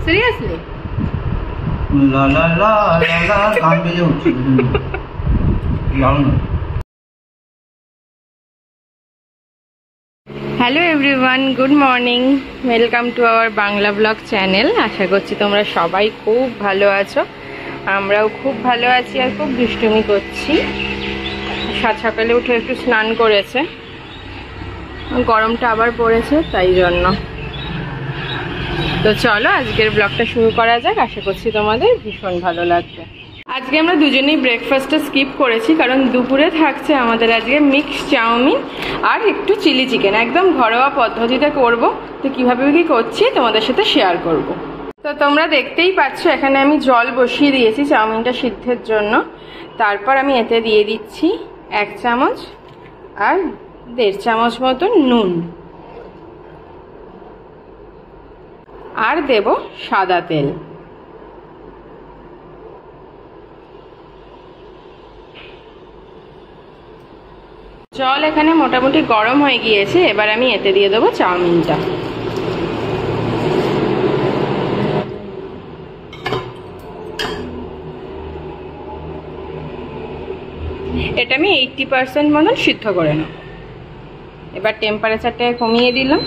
Seriously লা লা লা লা লা গান বেজে উঠছে hello everyone, good morning, welcome to our Bangla blog channel. আশা করছি তোমরা সবাই খুব ভালো আছো। আমরাও খুব ভালো আছি আর খুব দুষ্টুমি করছি। সাত সকালে উঠে একটু স্নান করেছে, গরমটা আবার পড়েছে তাই জন্য। তো চলো আজকের ব্লগটা শুরু করা যাক। আশা করছি তোমাদের ভীষণ ভালো লাগবে। আজকে আমরা দুজনেই ব্রেকফাস্টটা স্কিপ করেছি, কারণ দুপুরে থাকছে আমাদের আজকে মিক্স চাউমিন আর একটু চিলি চিকেন। একদম ঘরোয়া পদ্ধতিতে করব। তো কীভাবে কী করছি তোমাদের সাথে শেয়ার করব। তো তোমরা দেখতেই পাচ্ছ এখানে আমি জল বসিয়ে দিয়েছি চাউমিনটা সিদ্ধের জন্য। তারপর আমি এতে দিয়ে দিচ্ছি 1 চামচ আর 1.5 চামচ মতো নুন, আর দেব সাদা তেল। জল এখানে মোটামুটি গরম হয়ে গিয়েছে। এবার আমি এতে দিয়ে দেবো চাউমিনটা। এটা আমি 80% মতন সিদ্ধ করে নেব। এবার টেম্পারেচারটা কমিয়ে দিলাম,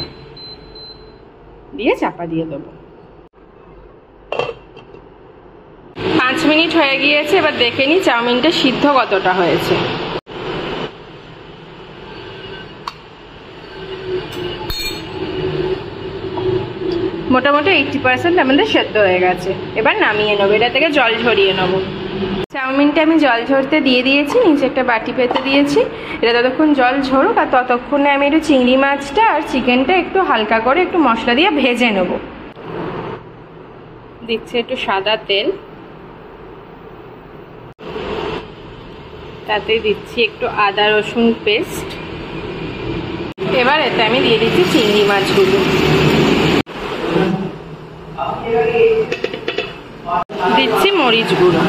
দিয়ে চাপা দিয়ে দেবো। 5 মিনিট হয়ে গিয়েছে। এবার দেখে নিই চাউমিনটা সিদ্ধ কতটা হয়েছে। মোটামুটি 80% আমাদের সেদ্ধ হয়ে গেছে। এবার নামিয়ে নেবো, এটা থেকে জল ঝরিয়ে নেবো। চাউমিনটা আমি জল ঝরতে দিয়ে দিয়েছি, নিচে একটা বাটি পেতে দিয়েছি। এটা ততক্ষণ জল ঝরুক, আর ততক্ষণে আমি একটু চিংড়ি মাছটা আর চিকেনটা একটু হালকা করে একটু মশলা দিয়ে ভেজে নেব। দিচ্ছি একটু সাদা তেল, তাতে দিচ্ছি একটু আদা রসুন পেস্ট। এবার এতে আমি দিয়ে দিচ্ছি চিংড়ি মাছগুলো, দিচ্ছি মরিচ গুঁড়ো,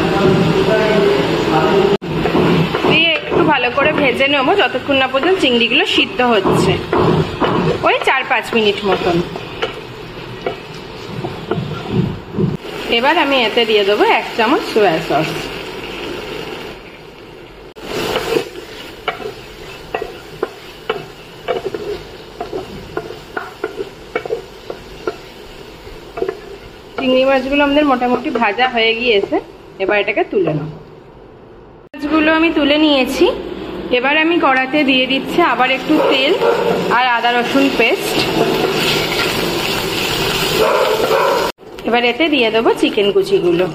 দিয়ে একটু ভালো করে ভেজে নেবো যতক্ষণ না পর্যন্ত চিংড়িগুলো সিদ্ধ হচ্ছে। ওই 4-5 মিনিট মতন। এবার আমি এতে দিয়ে দেবো 1 চামচ সয়া সস। চিংড়ি মাছগুলো আমাদের মোটামুটি ভাজা হয়ে গিয়েছে। এবার এটাকে তুলে নেব। মাছগুলো আমি তুলে নিয়েছি। এবার আমি কড়াতে দিয়ে দিচ্ছি আবার একটু তেল আর আদা রসুন পেস্ট। এবার এতে দিয়ে দেবো চিকেন কুচিগুলো।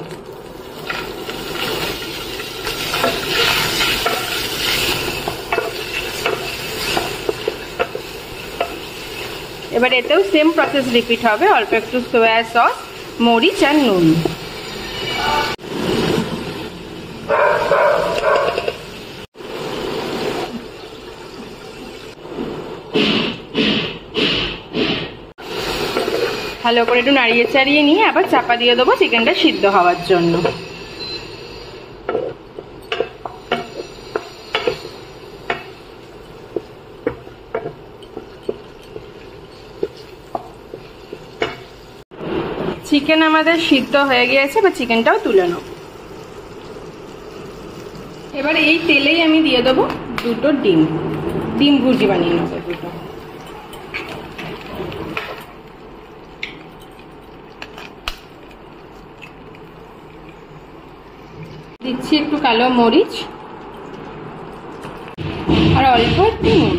এবার এতেও সেম প্রসেস রিপিট হবে, অল্প একটু সয়া সস, মরিচ আর নুন। ভালো করে একটু নাড়িয়ে চাড়িয়ে নিয়ে আবার চাপা দিয়ে দেবো চিকেনটা সিদ্ধ হওয়ার জন্য। চিকেন আমাদের সিদ্ধ হয়ে গিয়েছে, এবার চিকেনটাও তুলে নেব। এবার এই তেলেই আমি দিয়ে দেবো 2টো ডিম ভুর্জি বানিয়ে নেবো। 2টো দিচ্ছি একটু কালো মরিচ আর অল্প একটু নুন।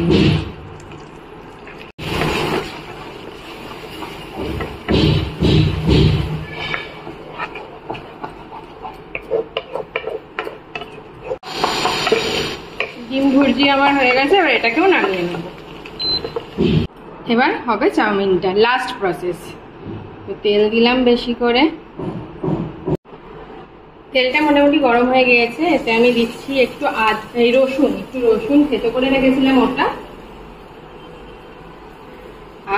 ডিম ভুর্জি আমার হয়ে গেছে, এবার এটাকেও নামিয়ে নেব। এবার হবে চাউমিনটা, লাস্ট প্রসেস। তেল দিলাম বেশি করে। তেলটা মোটামুটি গরম হয়ে গিয়েছে। এতে আমি দিচ্ছি একটু রসুন থেতো করে রেখেছিলাম ওটা,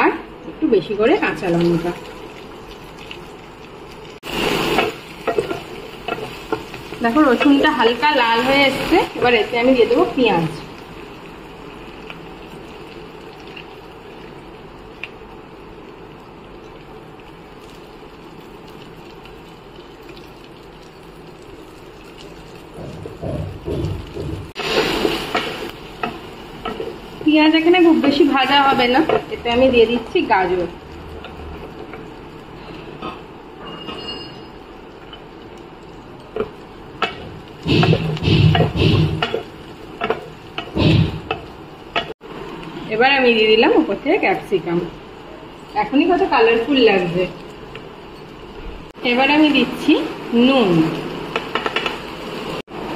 আর একটু বেশি করে কাঁচা লঙ্কা। দেখো রসুনটা হালকা লাল হয়ে এসছে। এবার এতে আমি দিয়ে দেবো পেঁয়াজ। পেঁয়াজ এখানে খুব বেশি ভাজা হবে না, এতে আমি দিয়ে দিচ্ছি গাজর। এবার আমি দিয়ে দিলাম উপর থেকে ক্যাপসিকাম। এখনই কত কালারফুল লাগছে। এবার আমি দিচ্ছি নুন।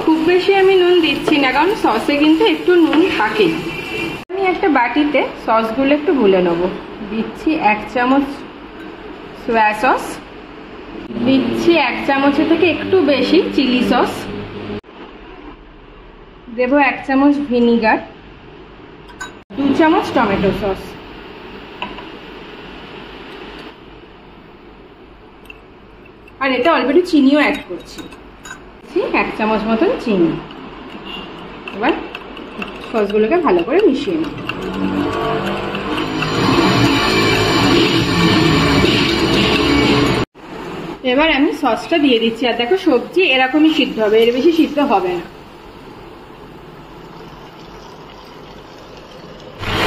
খুব বেশি আমি নুন দিচ্ছি না, কারণ সসে কিন্তু একটু নুন থাকে। আমি একটা বাটিতে সসগুলো একটু গুলে নেব। দিচ্ছি 1 চামচ সয়া সস, দিচ্ছি 1 চামচের থেকে একটু বেশি চিলি সস, দেব 1 চামচ ভিনিগার, 2 চামচ টমেটো সস, আর এতে অল্প একটু চিনিও অ্যাড করছি, 1 চামচ মতন চিনি। এবার সসগুলোকে ভালো করে মিশিয়ে নিই। এবার আমি সসটা দিয়ে দিচ্ছি। আর দেখো সবজি এরকমই সিদ্ধ হবে, এর বেশি সিদ্ধ হবে না।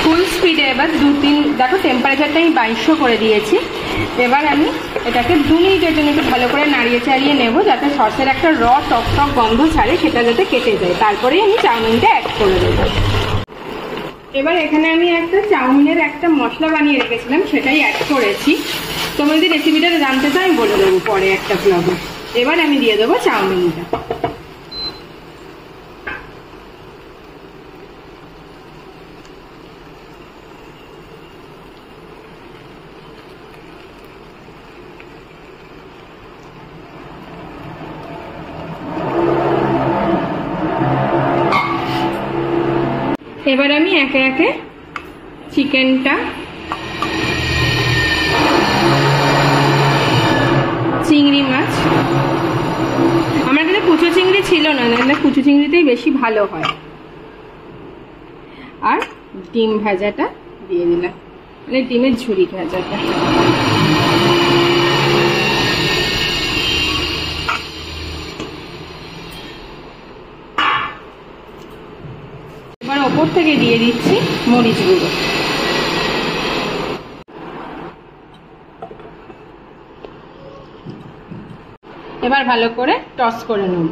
ফুল স্পিডে এবার 2-3, দেখো টেম্পারেচারটা আমি 2200 করে দিয়েছি। এবার আমি এটাকে 2 মিনিটের জন্য একটু ভালো করে নাড়িয়ে চাড়িয়ে নেব, যাতে সসের একটা টক টক গন্ধ ছাড়ে, সেটা যাতে কেটে যায়। তারপরেই আমি চাউমিনটা অ্যাড করে দেবো। এবার এখানে আমি একটা চাউমিনের একটা মশলা বানিয়ে রেখেছিলাম, সেটাই অ্যাড করেছি। তোমরা যদি রেসিপিটা জানতে চাও আমি বলে দেবো পরে একটা ব্লগে। এবার আমি দিয়ে দেবো চাউমিনটা। এবার আমি একে একে চিকেনটা, চিংড়ি মাছ, আমার এখানে কুচো চিংড়ি ছিল না, নাহলে কুচো চিংড়িতেই বেশি ভালো হয়, আর ডিম ভাজাটা দিয়ে দিলাম, মানে ডিমের ঝুড়ি ভাজাটা। এবার ওপর থেকে দিয়ে দিচ্ছি মরিচ গুঁড়ো। এবার ভালো করে টস করে নেব।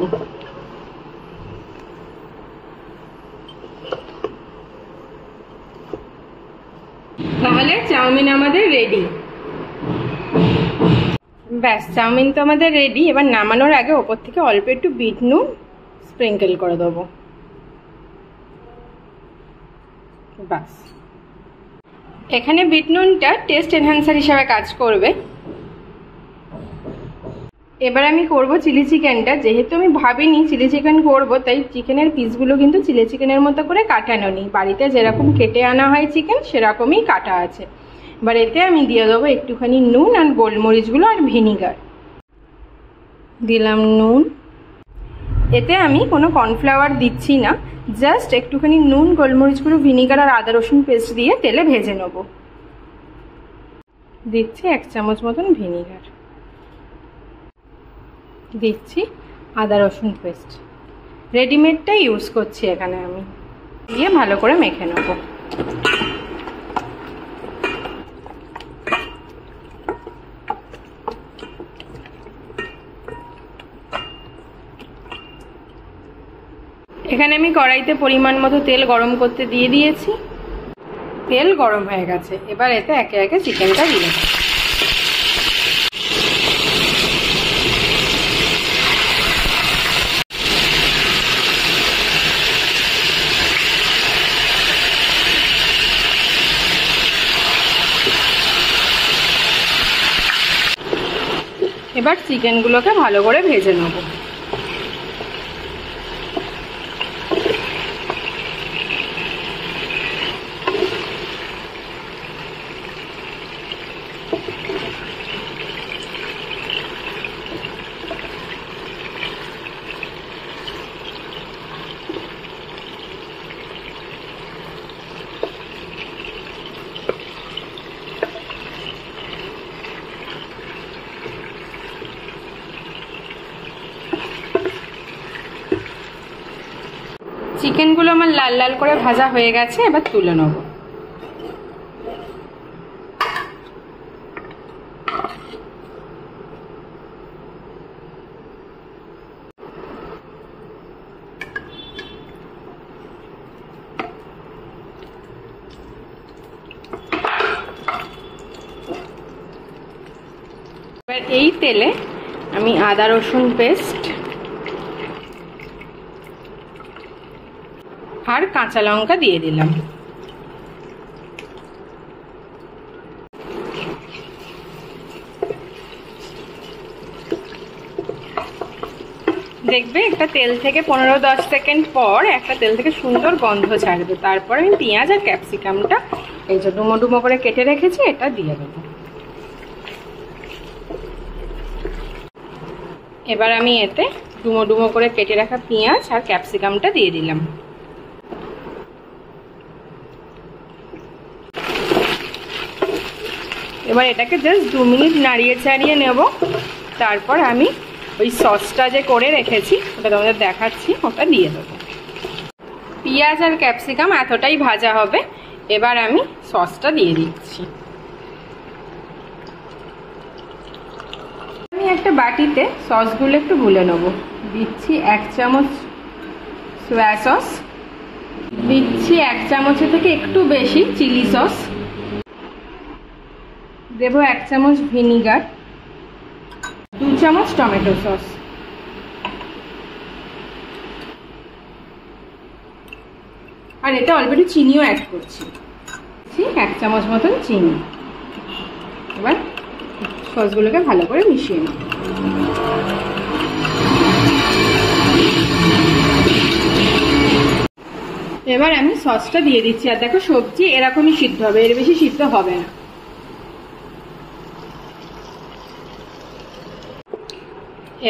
তাহলে চাউমিন আমাদের রেডি। ব্যাস, চাউমিন তো আমাদের রেডি। এবার নামানোর আগে ওপর থেকে অল্প একটু বিট নুন স্প্রিঙ্কেল করে দেবো। বাস, এখানে বিট নুনটা টেস্ট এনহ্যান্সার হিসাবে কাজ করবে। এবার আমি করব চিলি চিকেনটা। যেহেতু আমি ভাবিনি চিলি চিকেন করব, তাই চিকেনের পিসগুলো কিন্তু চিলি চিকেনের মতো করে কাটানো নেই, বাড়িতে যেরকম কেটে আনা হয় চিকেন সেরকমই কাটা আছে। এবার এতে আমি দিয়ে দেবো একটুখানি নুন আর গোলমরিচগুলো আর ভিনিগার। দিলাম নুন। এতে আমি কোনো কর্নফ্লাওয়ার দিচ্ছি না, জাস্ট একটুখানি নুন, গোলমরিচগুলো, ভিনিগার আর আদা রসুন পেস্ট দিয়ে তেলে ভেজে নেব। দিচ্ছি 1 চামচ মতন ভিনিগার, দিচ্ছি আদা রসুন পেস্ট, রেডিমেডটা ইউজ করছি এখানে আমি, দিয়ে ভালো করে মেখে নেব। এখানে আমি কড়াইতে পরিমাণ মতো তেল গরম করতে দিয়ে দিয়েছি। তেল গরম হয়ে গেছে। এবার এতে একে একে চিকেনটা দিয়ে দেব। এবার চিকেনগুলোকে ভালো করে ভেজে নেব। চিকেনগুলো আমার লাল লাল করে ভাজা হয়ে গেছে, এবার তুলে নেব। এবার এই তেলে আমি আদা রসুন পেস্ট আর কাঁচা লঙ্কা দিয়ে দিলাম। দেখবে একটা তেল থেকে 15-10 সেকেন্ড পর একটা তেল থেকে সুন্দর গন্ধ ছাড়বে। তারপর আমি পেঁয়াজ আর ক্যাপসিকামটা এই যে ডুমো ডুমো করে কেটে রেখেছি এটা দিয়ে দেবো। এবার আমি এতে ডুমো ডুমো করে কেটে রাখা পেঁয়াজ আর ক্যাপসিকামটা দিয়ে দিলাম। এবার এটাকে জাস্ট 2 মিনিট নাড়িয়ে চাড়িয়ে নেব। তারপর আমি ওই সসটা যে করে রেখেছি ওটা তোমাদের দেখাচ্ছি, ওটা দিয়ে দেবো। পেঁয়াজ আর ক্যাপসিকাম এতটাই ভাজা হবে। এবার আমি সসটা দিয়ে দিচ্ছি। আমি একটা বাটিতে সসগুলো একটু গুলে নেব। দিচ্ছি 1 চামচ সয়া সস, দিচ্ছি 1 চামচের থেকে একটু বেশি চিলি সস, দেব 1 চামচ ভিনিগার, 2 চামচ টমেটো সস, আর এতে অল্প একটু চিনিও অ্যাড করছি, 1 চামচ মতন চিনি। এবার সসগুলোকে ভালো করে মিশিয়ে নেব। এবার আমি সসটা দিয়ে দিচ্ছি। আর দেখো সবজি এরকমই সিদ্ধ হবে, এর বেশি সিদ্ধ হবে না।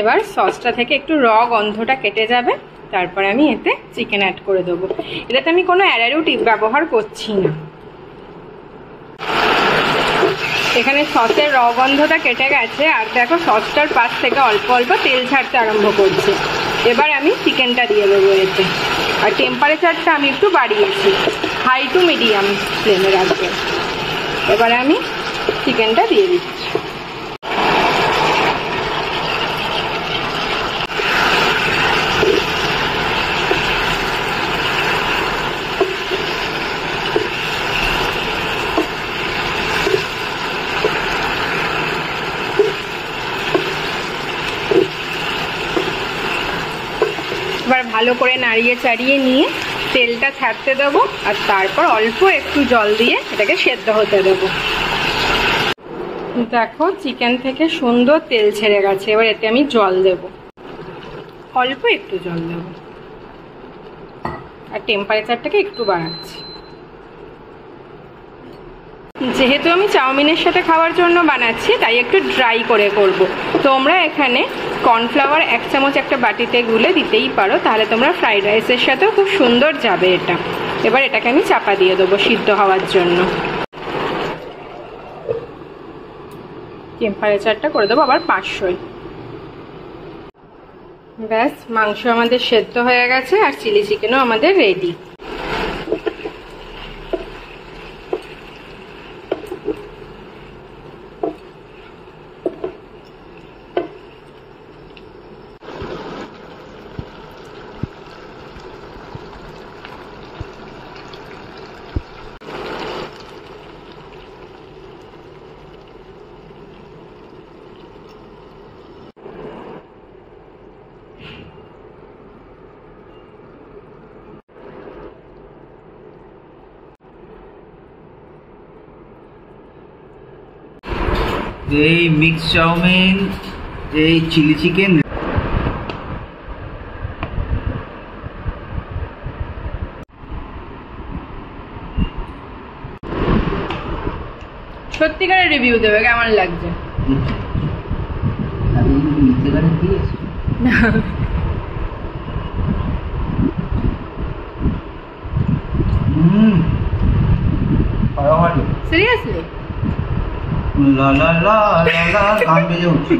এবার সসটা থেকে একটু র গন্ধটা কেটে যাবে। তারপরে আমি এতে চিকেন অ্যাড করে দেবো। এটাতে আমি কোনো অ্যারারুট ব্যবহার করছি না। এখানে সসের র গন্ধটা কেটে গেছে, আর দেখো সসটার পাশ থেকে অল্প অল্প তেল ছাড়তে আরম্ভ করছে। এবার আমি চিকেনটা দিয়ে দেবো এতে। আর টেম্পারেচারটা আমি একটু বাড়িয়েছি, হাই টু মিডিয়াম ফ্লেমে রাখবো। এবার আমি চিকেনটা দিয়ে দিচ্ছি। এবার ভালো করে নাড়িয়ে চাড়িয়ে নিয়ে তেলটা ছাড়তে দেবো। আর তারপর অল্প একটু জল দিয়ে এটাকে সেদ্ধ হতে দেবো। দেখো চিকেন থেকে সুন্দর তেল ছেড়ে গেছে। এবার এতে আমি জল দেব, অল্প একটু জল দেব। আর টেম্পারেচারটাকে একটু বাড়াচ্ছি। যেহেতু আমি চাউমিনের সাথে খাওয়ার জন্য বানাচ্ছি তাই একটু ড্রাই করে করব। তোমরা এখানে কর্নফ্লাওয়ার 1 চামচ একটা বাটিতে গুলে দিতেই পারো, তাহলে তোমরা ফ্রাইড রাইসের সাথেও খুব সুন্দর যাবে এটা। এবার এটাকে আমি চাপা দিয়ে দেবো সিদ্ধ হওয়ার জন্য। টেম্পারেচারটা করে দেবো আবার 500। ব্যাস, মাংস আমাদের সেদ্ধ হয়ে গেছে আর চিলি চিকেনও আমাদের রেডি। এই মিক্স চাউমিন, এই চিলি চিকেন সত্যিকারের রিভিউ দেবে কেমন লাগছে। সিরিয়াসলি লা লা লা লা গান বেজে উঠছে।